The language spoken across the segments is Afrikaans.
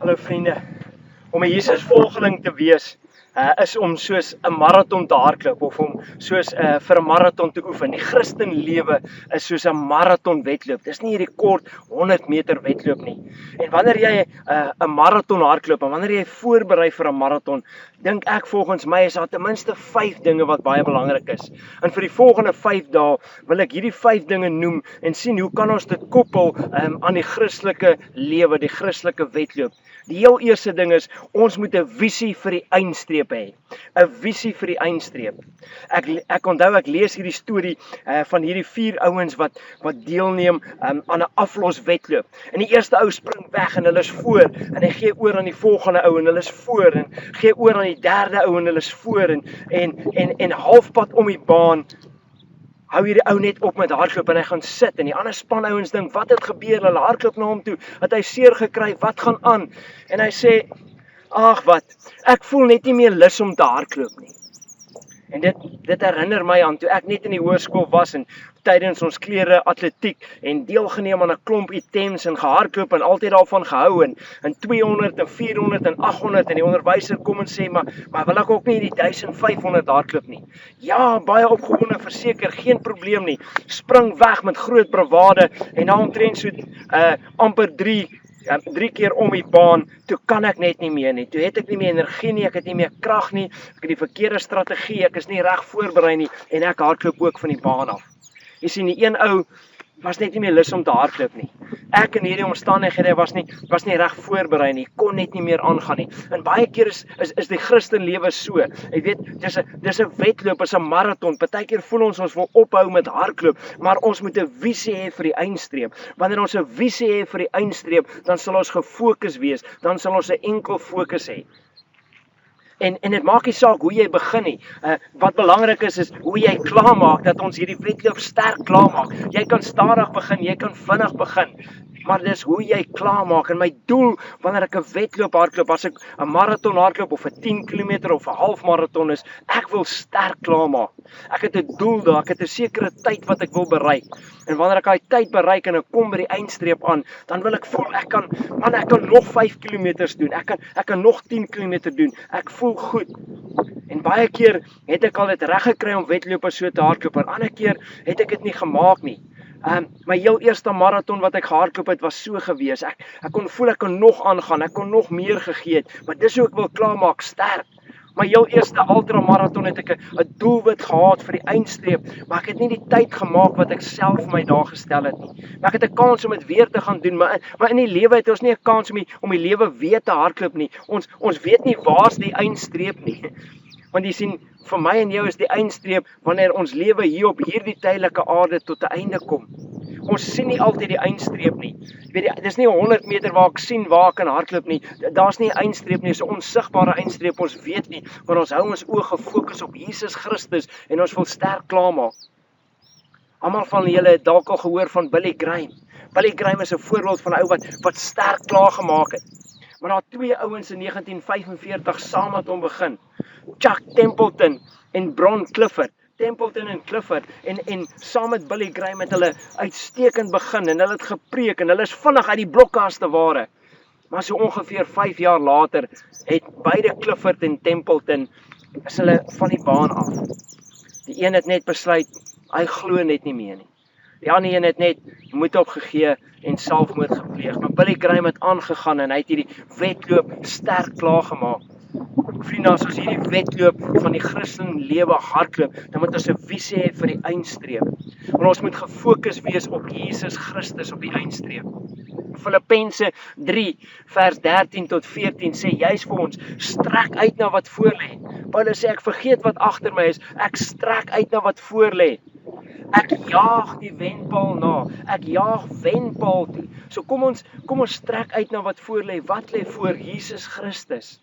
Hallo vriende, om 'n Jesus-volgeling te wees, is om soos 'n maraton te hardloop of om soos vir 'n maraton te oefen. Die Christenlewe is soos 'n maraton wedloop. Dis nie hierdie kort 100 meter wedloop nie. En wanneer jy 'n maraton hardloop en wanneer jy voorberei vir 'n maraton, dink ek volgens my is daar ten minste 5 dinge wat baie belangrik is. En vir die volgende 5 dae wil ek hierdie 5 dinge noem en sien hoe kan ons dit koppel aan die Christelike lewe, die Christelike wedloop. Die heel eerste ding is, ons moet 'n visie vir die eindstreep hê. 'n Visie vir die eindstreep. Ek onthou ek lees hierdie storie van hierdie 4 ouens wat deelneem aan 'n afloswedloop. En die eerste ou spring weg en hulle is voor en hy gee oor aan die volgende ou en hulle is voor en gee oor aan die derde ou en hulle is voor en halfpad om die baan hou hierdie ou net op met hardloop en hy gaan sit en die ander spanouens dink, wat het gebeur? Hulle hardloop na hom toe, het hy seer gekry, wat gaan aan? En hy sê, ag wat, ek voel net nie meer lus om te hardloop nie. En dit herinner my aan toe ek net in die hoërskool was en tydens ons klere atletiek en deelgeneem aan 'n klomp items en gehardloop en altyd daarvan gehou en 200 en 400 en 800 en die onderwyser kom en sê maar wil ek ook nie die 1500 hardloop nie. Ja, baie opgewonde, verseker, geen probleem nie. Spring weg met groot bravade en na omtrent so amper 3 keer om die baan, toe kan ek net nie meer nie. Toe het ek nie meer energie nie, ek het nie meer krag nie, ek het die verkeerde strategie, ek is nie reg voorberei nie en ek hardloop ook van die baan af. Jy sien, die een ou was net nie meer lus om te hardloop nie. Ek in hierdie omstandighede was nie reg voorberei nie, kon net nie meer aangaan nie. En baie keer is die Christenlewe so. Jy weet, dis 'n wedloop, is 'n maraton. Partykeer voel ons wil ophou met hardloop, maar ons moet 'n visie hê vir die eindstreep. Wanneer ons 'n visie hê vir die eindstreep, dan sal ons gefokus wees, dan sal ons 'n enkel fokus hê. En dit maak nie saak hoe jy begin nie. Wat belangrik is hoe jy klaarmaak, dat ons hierdie wedloop sterk klaarmaak. Jy kan stadig begin, jy kan vinnig begin, maar dis hoe jy klaarmaak. En my doel wanneer ek 'n wedloop hardloop, as ek 'n maraton hardloop of 'n 10 km of 'n halfmaraton is, ek wil sterk klaarmaak. Ek het 'n doel daar, ek het 'n sekere tyd wat ek wil bereik. En wanneer ek daai tyd bereik en ek kom by die eindstreep aan, dan wil ek voel ek kan nog 5 km doen. Ek kan nog 10 km doen. Ek voel goed. En baie keer het ek al dit reg gekry om wedlope so te hardloop, en ander keer het ek dit nie gemaak nie. My heel eerste maraton wat ek gehardloop het, was so gewees. Ek kon voel ek kon nog aangaan, ek kon nog meer gegee het, maar dis hoe ek wil klaarmaak, sterk. My heel eerste ultramaraton het ek 'n doelwit gehad vir die eindstreep, maar ek het nie die tyd gemaak wat ek self vir my daar gestel het nie. Maar ek het 'n kans om dit weer te gaan doen, maar in die lewe het ons nie 'n kans om die lewe weer te hardloop nie. Ons weet nie waar's die eindstreep nie. Want jy sien, vir my en jou is die eindstreep wanneer ons lewe hier op hierdie tydelike aarde tot 'n einde kom. Ons sien nie altyd die eindstreep nie. Jy weet, dis nie 100 meter waar ek sien waar ek kan hardloop nie. Daar's nie 'n eindstreep nie, dis 'n onsigbare eindstreep. Ons weet nie, maar ons hou ons oë gefokus op Jesus Christus en ons wil sterk klaarmaak. Almal van julle het dalk al gehoor van Billy Graham. Billy Graham is 'n voorbeeld van 'n ou wat sterk klaargemaak het. Maar daar 2 ouens in 1945 saam met hom begin. Chuck Templeton en Bron Clifford. Templeton en Clifford en saam met Billy Graham het hulle uitstekend begin en hulle het gepreek en hulle is vinnig uit die blokke as te ware. Maar so ongeveer 5 jaar later het beide Clifford en Templeton is hulle van die baan af. Die een het net besluit, hy glo net nie meer nie. Die ander een het net moed opgegee en selfmoord gepleeg. Maar Billy Graham het aangegaan en hy het hierdie wedloop sterk klaargemaak. Vriende, as ons hierdie wedloop van die Christenlewe hardloop, dan moet ons 'n visie hê vir die eindstreep. En ons moet gefokus wees op Jesus Christus op die eindstreep. Filippense 3 vers 13 tot 14 sê juis vir ons, strek uit na wat voor lê. Paulus sê, ek vergeet wat agter my is, ek strek uit na wat voor lê. Ek jaag die wenpaal na. Ek jaag wenpaal toe. So kom ons strek uit na wat voor lê. Wat lê voor? Jesus Christus.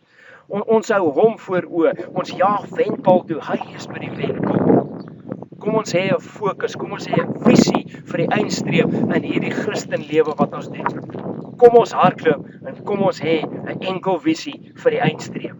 Ons hou hom voor oë. Ons jaag wenpaal toe. Hy is by die wenpaal. Kom ons hê 'n fokus. Kom ons hê 'n visie vir die eindstreep in hierdie Christenlewe wat ons doen. Kom ons hardloop en kom ons hê 'n enkel visie vir die eindstreep.